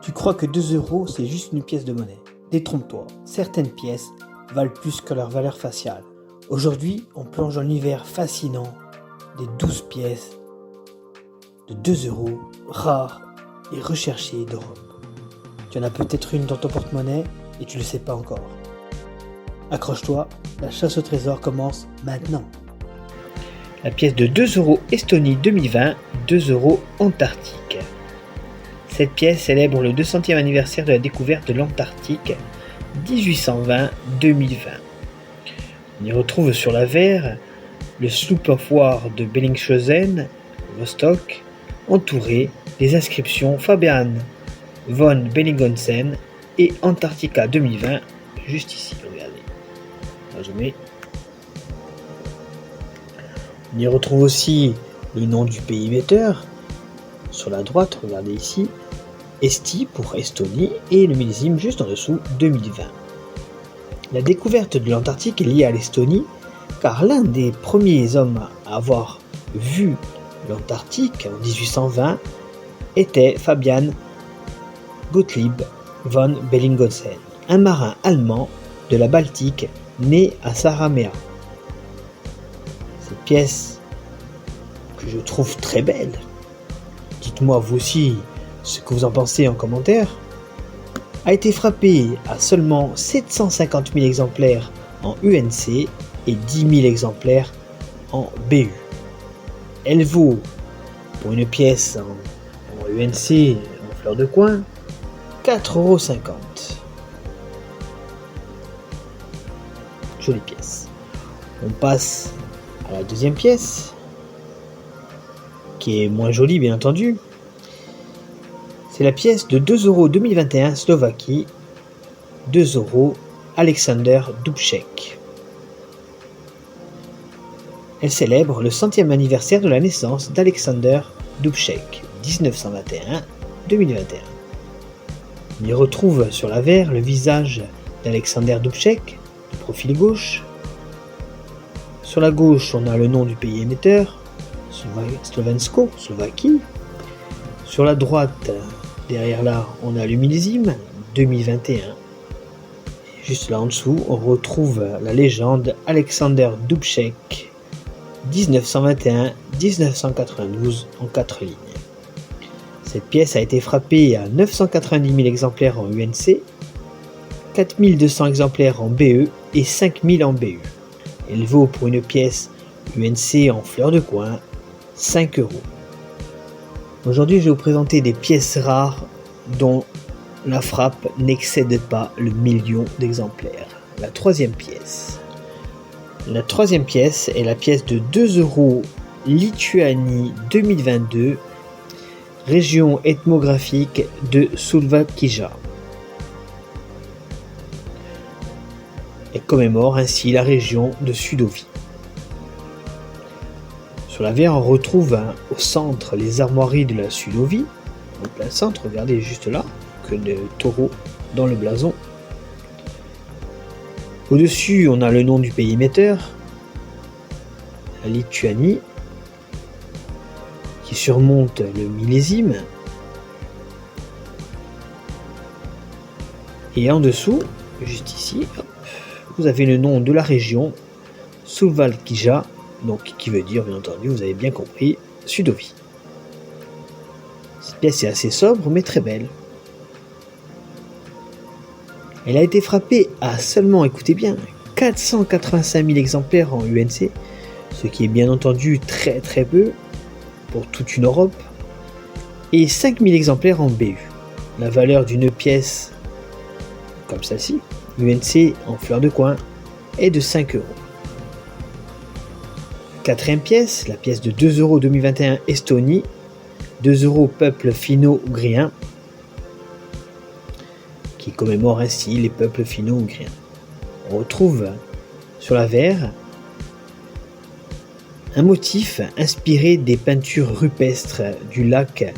Tu crois que 2 euros, c'est juste une pièce de monnaie. Détrompe-toi, certaines pièces valent plus que leur valeur faciale. Aujourd'hui, on plonge dans l'univers fascinant des 12 pièces de 2 euros, rares et recherchées d'Europe. Tu en as peut-être une dans ton porte-monnaie et tu ne le sais pas encore. Accroche-toi, la chasse au trésor commence maintenant. La pièce de 2 euros Estonie 2020, 2 euros Antarctique. Cette pièce célèbre le 200e anniversaire de la découverte de l'Antarctique, 1820-2020. On y retrouve sur l'avers le sloop of war de Bellingshausen, Vostok, entouré des inscriptions Fabian von Bellingshausen et Antarctica 2020, juste ici, regardez. Résumé. On y retrouve aussi le nom du pays émetteur, sur la droite, regardez ici, Esti pour Estonie et le millésime juste en dessous, 2020. La découverte de l'Antarctique est liée à l'Estonie, car l'un des premiers hommes à avoir vu l'Antarctique en 1820 était Fabian Gottlieb von Bellingshausen, un marin allemand de la Baltique né à Saaremaa. Cette pièce que je trouve très belle. Dites-moi vous aussi ce que vous en pensez en commentaire. A été frappée à seulement 750 000 exemplaires en UNC et 10 000 exemplaires en BU. Elle vaut, pour une pièce en UNC, en fleur de coin, 4,50 €. Jolie pièce. On passe à la deuxième pièce, qui est moins jolie bien entendu. C'est la pièce de 2 euros 2021 Slovaquie, 2 euros Alexander Dubček. Elle célèbre le 100e anniversaire de la naissance d'Alexander Dubček, 1921-2021. On y retrouve sur l'avers le visage d'Alexander Dubček, de profil gauche. Sur la gauche, on a le nom du pays émetteur, Slovensko, Slovaquie. Sur la droite, derrière là, on a le millésime 2021. Et juste là en dessous, on retrouve la légende Alexander Dubček, 1921-1992 en 4 lignes. Cette pièce a été frappée à 990 000 exemplaires en UNC, 4200 exemplaires en BE et 5000 en BU. Elle vaut pour une pièce UNC en fleur de coin 5 €. Aujourd'hui, je vais vous présenter des pièces rares dont la frappe n'excède pas le million d'exemplaires. La troisième pièce. La troisième pièce est la pièce de 2 euros Lituanie 2022, région ethnographique de Sulvakija. Elle commémore ainsi la région de Sudovie. Sur l'avers, on retrouve au centre les armoiries de la Sudovie. En plein centre, regardez juste là, que le taureau dans le blason. Au-dessus, on a le nom du pays émetteur, la Lituanie, qui surmonte le millésime. Et en dessous, juste ici, hop, vous avez le nom de la région, Suvalkija, donc qui veut dire, bien entendu, vous avez bien compris, Sudovie. Cette pièce est assez sobre, mais très belle. Elle a été frappée à seulement, écoutez bien, 485 000 exemplaires en UNC, ce qui est bien entendu très très peu pour toute une Europe, et 5 000 exemplaires en BU. La valeur d'une pièce comme celle-ci, UNC en fleur de coin, est de 5 €. Quatrième pièce, la pièce de 2 euros 2021 Estonie, 2 euros peuple finno-ougréen, qui commémore ainsi les peuples finno-ougriens. On retrouve sur l'avers un motif inspiré des peintures rupestres du lac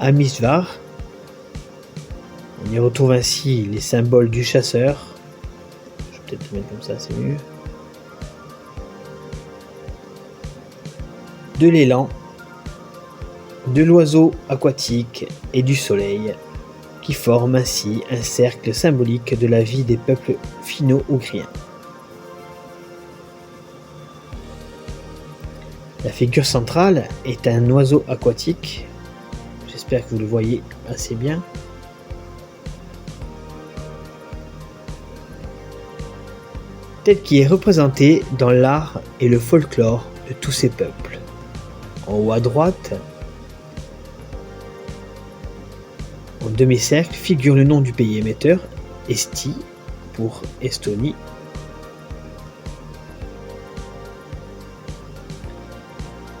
Amisvar. On y retrouve ainsi les symboles du chasseur. Je vais peut-être le mettre comme ça, c'est mieux. De l'élan, de l'oiseau aquatique et du soleil qui forment ainsi un cercle symbolique de la vie des peuples finno-ougriens. La figure centrale est un oiseau aquatique, j'espère que vous le voyez assez bien. Tel qu'il est représenté dans l'art et le folklore de tous ces peuples. En haut à droite, en demi-cercle, figure le nom du pays émetteur, Eesti pour Estonie.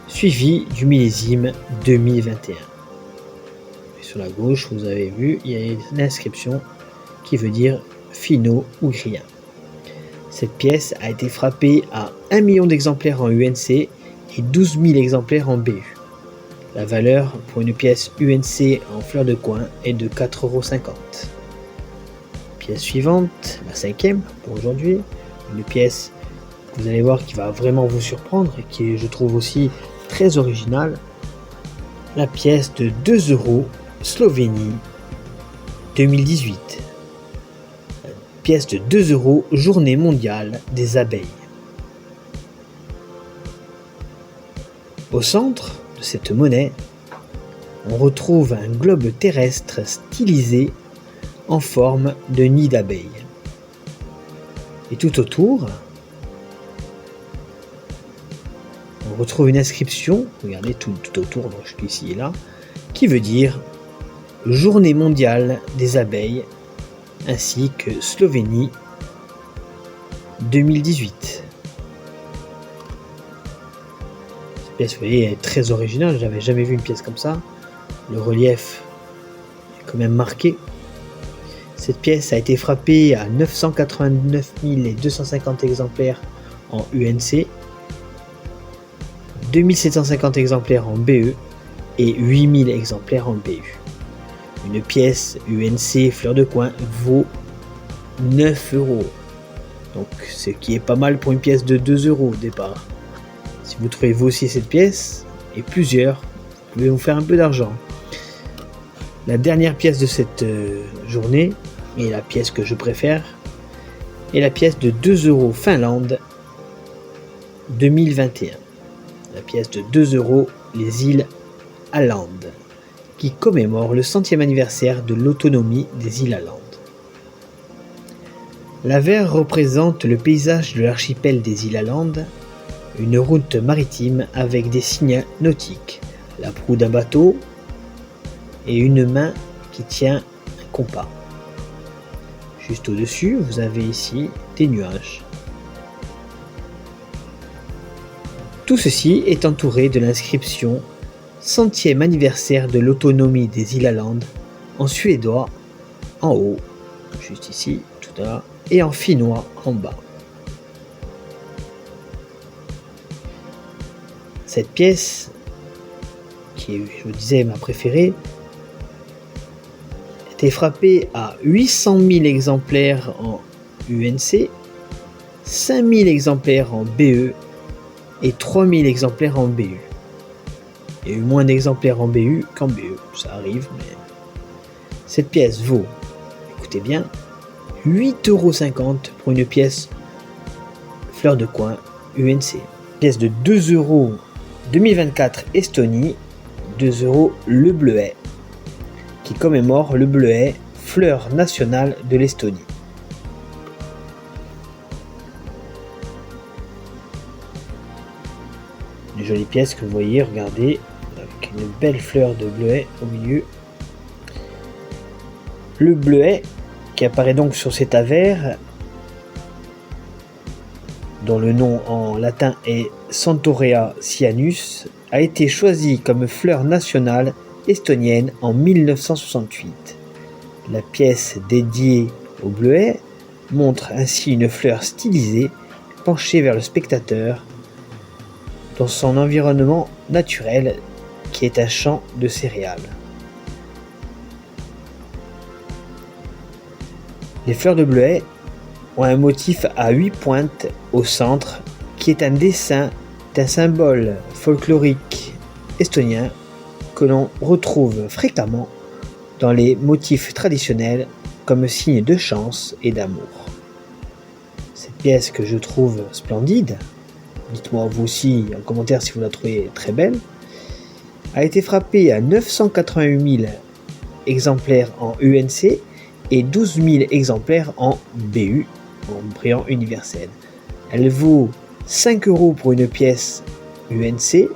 Suivi du millésime 2021. Et sur la gauche, vous avez vu, il y a l'inscription qui veut dire finno-ougrien. Cette pièce a été frappée à 1 million d'exemplaires en UNC et 12 000 exemplaires en BU. La valeur pour une pièce UNC en fleur de coin est de 4,50 €. Pièce suivante, la 5e pour aujourd'hui, une pièce que vous allez voir qui va vraiment vous surprendre et qui est, je trouve aussi très originale. La pièce de 2 € Slovénie 2018. Pièce de 2 € Journée mondiale des abeilles. Au centre de cette monnaie, on retrouve un globe terrestre stylisé en forme de nid d'abeilles. Et tout autour, on retrouve une inscription, regardez tout autour, donc je suis ici et là, qui veut dire Journée mondiale des abeilles, ainsi que Slovénie 2018. Cette pièce, vous voyez, est très originale, j'avais jamais vu une pièce comme ça. Le relief est quand même marqué. Cette pièce a été frappée à 989 250 exemplaires en UNC, 2750 exemplaires en BE et 8000 exemplaires en BU. Une pièce UNC fleur de coin vaut 9 €. Donc ce qui est pas mal pour une pièce de 2 € au départ. Si vous trouvez vous aussi cette pièce, et plusieurs, vous pouvez vous faire un peu d'argent. La dernière pièce de cette journée, et la pièce que je préfère, est la pièce de 2 € Finlande 2021. La pièce de 2 € les îles Åland, qui commémore le 100e anniversaire de l'autonomie des îles Åland. L'avers représente le paysage de l'archipel des îles Åland, une route maritime avec des signes nautiques, la proue d'un bateau et une main qui tient un compas. Juste au-dessus, vous avez ici des nuages. Tout ceci est entouré de l'inscription 100e anniversaire de l'autonomie des îles Åland en suédois en haut, juste ici, tout à l'heure, et en finnois en bas. Cette pièce, qui est, je vous disais, ma préférée, était frappée à 800 000 exemplaires en UNC, 5 000 exemplaires en BE et 3 000 exemplaires en BU. Il y a eu moins d'exemplaires en BU qu'en BE, ça arrive, mais cette pièce vaut, écoutez bien, 8,50 € pour une pièce fleur de coin UNC. Pièce de 2 € 2024 Estonie, 2 € le bleuet, qui commémore le bleuet, fleur nationale de l'Estonie. Une jolie pièce que vous voyez, regardez, avec une belle fleur de bleuet au milieu. Le bleuet, qui apparaît donc sur cet avers, dont le nom en latin est Centaurea cyanus, a été choisi comme fleur nationale estonienne en 1968. La pièce dédiée au bleuet montre ainsi une fleur stylisée penchée vers le spectateur dans son environnement naturel qui est un champ de céréales. Les fleurs de bleuet ont un motif à 8 pointes au centre qui est un dessin d'un symbole folklorique estonien que l'on retrouve fréquemment dans les motifs traditionnels comme signe de chance et d'amour. Cette pièce que je trouve splendide, dites-moi vous aussi en commentaire si vous la trouvez très belle, a été frappée à 988 000 exemplaires en UNC et 12 000 exemplaires en BU, en brillant universel. Elle vaut 5 € pour une pièce UNC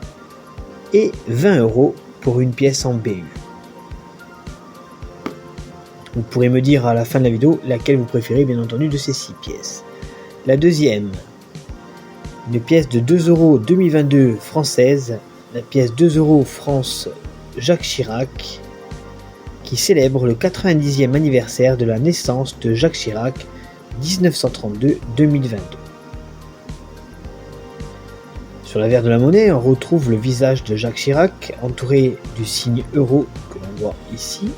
et 20 € pour une pièce en BU. Vous pourrez me dire à la fin de la vidéo laquelle vous préférez bien entendu de ces 6 pièces. La deuxième, une pièce de 2 € 2022 française, la pièce 2 € France Jacques Chirac, qui célèbre le 90e anniversaire de la naissance de Jacques Chirac, 1932-2022. Sur l'avers de la monnaie, on retrouve le visage de Jacques Chirac, entouré du signe euro que l'on voit ici.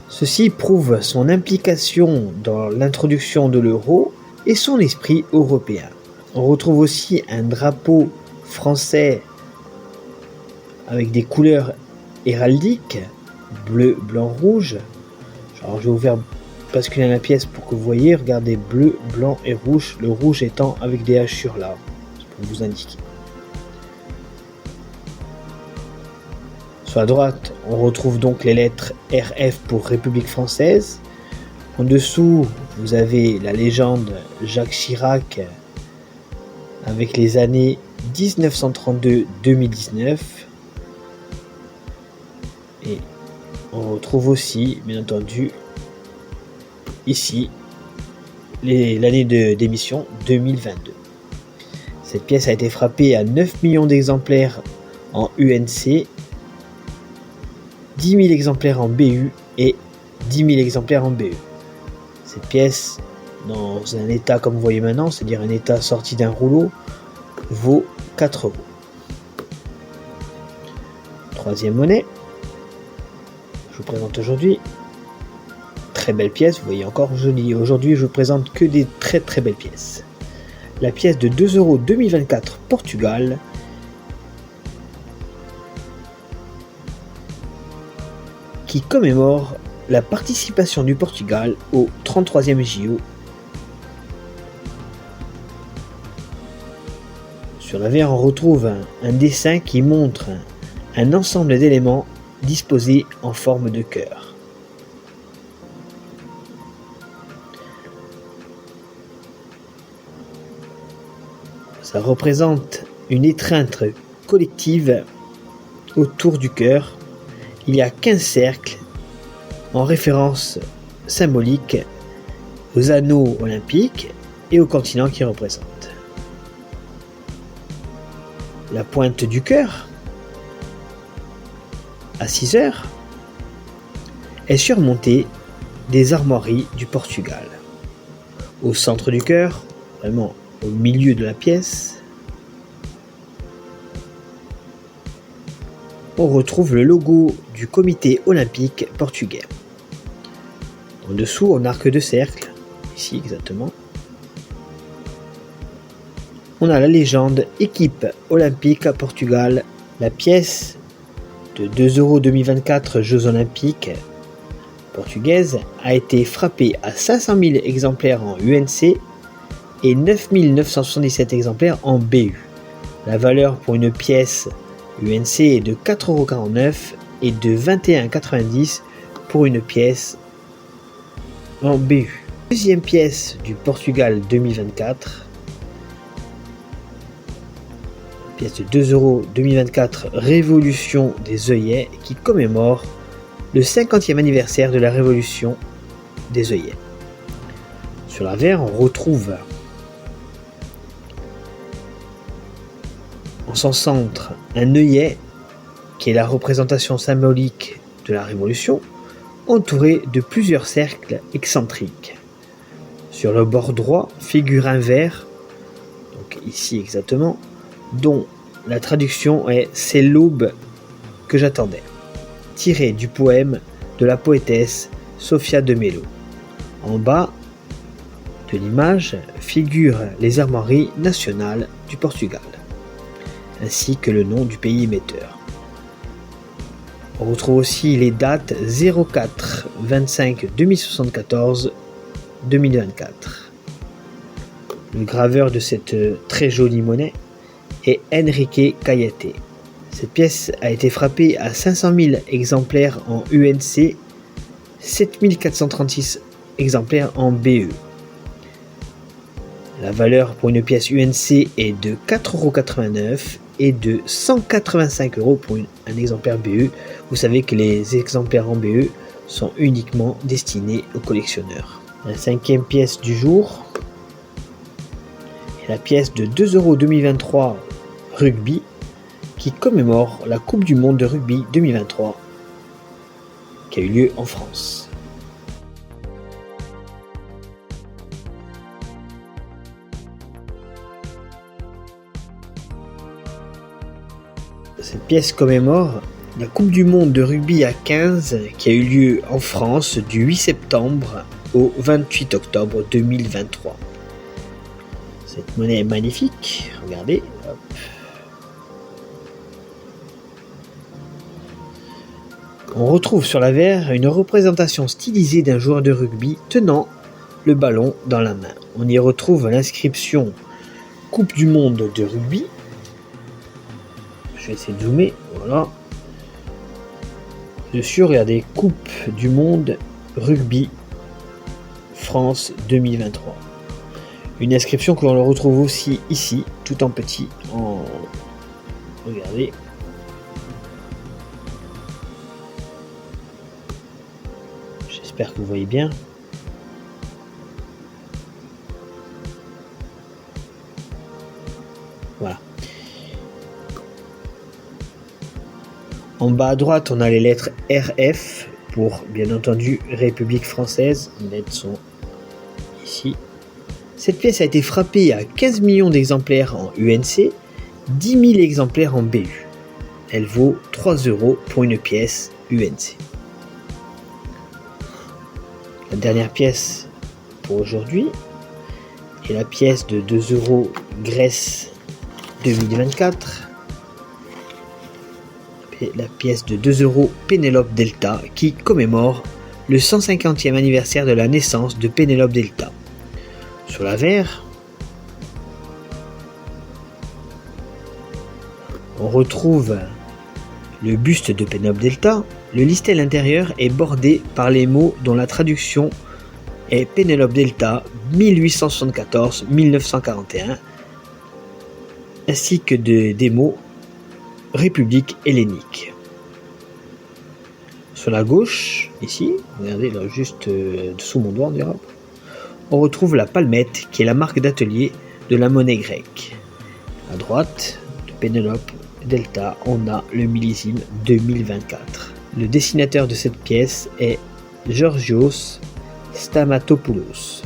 Ceci prouve son implication dans l'introduction de l'euro et son esprit européen. On retrouve aussi un drapeau français avec des couleurs héraldiques, bleu, blanc, rouge. Alors je vais vous faire basculer la pièce pour que vous voyez, regardez, bleu, blanc et rouge, le rouge étant avec des hachures là, pour vous indiquer. Sur la droite, on retrouve donc les lettres RF pour République française. En dessous, vous avez la légende Jacques Chirac avec les années 1932-2019. Et on retrouve aussi, bien entendu, ici, l'année d'émission 2022. Cette pièce a été frappée à 9 millions d'exemplaires en UNC, 10 000 exemplaires en BU et 10 000 exemplaires en BE. Cette pièce, dans un état comme vous voyez maintenant, c'est-à-dire un état sorti d'un rouleau, vaut 4 €. Troisième monnaie, je vous présente aujourd'hui. Très belle pièce, vous voyez encore jolie. Aujourd'hui, je vous présente que des très très belles pièces. La pièce de 2 € 2024 Portugal, qui commémore la participation du Portugal au 33e JO. Sur l'avers, on retrouve un dessin qui montre un ensemble d'éléments disposés en forme de cœur. Ça représente une étreinte collective autour du cœur. Il y a 15 cercles en référence symbolique aux anneaux olympiques et au continent qui représentent. La pointe du cœur, à 6 heures, est surmontée des armoiries du Portugal. Au centre du cœur, vraiment au milieu de la pièce, on retrouve le logo du comité olympique portugais. En dessous, en arc de cercle, ici exactement, on a la légende équipe olympique à Portugal. La pièce de 2 € 2024 Jeux olympiques portugaise a été frappée à 500 000 exemplaires en UNC et 9 977 exemplaires en BU. La valeur pour une pièce UNC est de 4,49 € et de 21,90 € pour une pièce en BU. Deuxième pièce du Portugal 2024. Pièce de 2 € 2024 Révolution des œillets qui commémore le 50e anniversaire de la Révolution des œillets. Sur l'avers, on retrouve en son centre un œillet qui est la représentation symbolique de la Révolution, entouré de plusieurs cercles excentriques. Sur le bord droit figure un vers, donc ici exactement, dont la traduction est « C'est l'aube que j'attendais », tiré du poème de la poétesse Sofia de Mello. En bas de l'image figurent les armoiries nationales du Portugal. ainsi que le nom du pays émetteur. On retrouve aussi les dates 04 25 2074 2024. Le graveur de cette très jolie monnaie est Enrique Cayete. Cette pièce a été frappée à 500 000 exemplaires en UNC, 7436 exemplaires en BE. La valeur pour une pièce UNC est de 4,89 € et de 185 € pour un exemplaire BE. Vous savez que les exemplaires en BE sont uniquement destinés aux collectionneurs. La cinquième pièce du jour est la pièce de 2 € 2023 rugby qui commémore la Coupe du Monde de rugby 2023 qui a eu lieu en France. Cette pièce commémore la Coupe du Monde de rugby à 15 qui a eu lieu en France du 8 septembre au 28 octobre 2023. Cette monnaie est magnifique, regardez. Hop. On retrouve sur l'avers une représentation stylisée d'un joueur de rugby tenant le ballon dans la main. On y retrouve l'inscription Coupe du Monde de rugby. Je vais essayer de zoomer, voilà. Dessus, regardez, Coupe du Monde Rugby France 2023. Une inscription que l'on retrouve aussi ici, tout en petit, regardez. J'espère que vous voyez bien. Voilà. En bas à droite, on a les lettres RF pour, bien entendu, République française. Les lettres sont ici. Cette pièce a été frappée à 15 millions d'exemplaires en UNC, 10 000 exemplaires en BU. Elle vaut 3 € pour une pièce UNC. La dernière pièce pour aujourd'hui est la pièce de 2 € Grèce 2024. La pièce de 2 € Pénélope Delta qui commémore le 150e anniversaire de la naissance de Pénélope Delta. Sur l'avers, on retrouve le buste de Pénélope Delta. Le listel intérieur est bordé par les mots dont la traduction est Pénélope Delta 1874-1941 ainsi que des mots République hellénique. Sur la gauche, ici, regardez là, juste dessous mon doigt, on retrouve la palmette qui est la marque d'atelier de la monnaie grecque. À droite de Pénélope Delta, on a le millésime 2024. Le dessinateur de cette pièce est Georgios Stamatopoulos.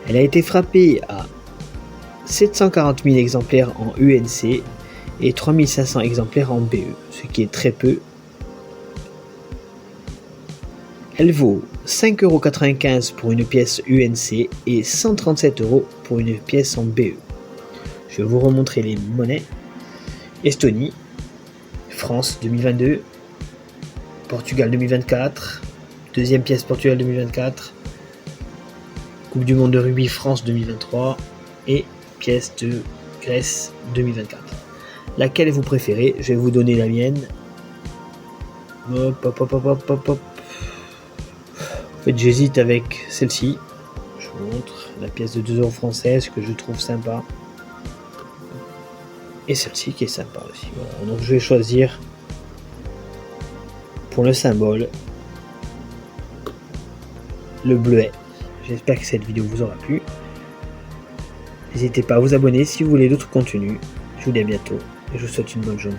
Elle a été frappée à 740 000 exemplaires en UNC et 3500 exemplaires en BE, ce qui est très peu. Elle vaut 5,95 € pour une pièce UNC et 137 € pour une pièce en BE. Je vais vous remontrer les monnaies. Estonie, France 2022, Portugal 2024, deuxième pièce Portugal 2024, Coupe du Monde de rugby France 2023 et pièce de Grèce 2024. Laquelle vous préférez? Je vais vous donner la mienne. Hop. En fait, j'hésite avec celle-ci. Je vous montre la pièce de 2 € française que je trouve sympa. Et celle-ci qui est sympa aussi. Voilà. Donc je vais choisir pour le symbole le bleuet. J'espère que cette vidéo vous aura plu. N'hésitez pas à vous abonner si vous voulez d'autres contenus. Je vous dis à bientôt et je vous souhaite une bonne journée.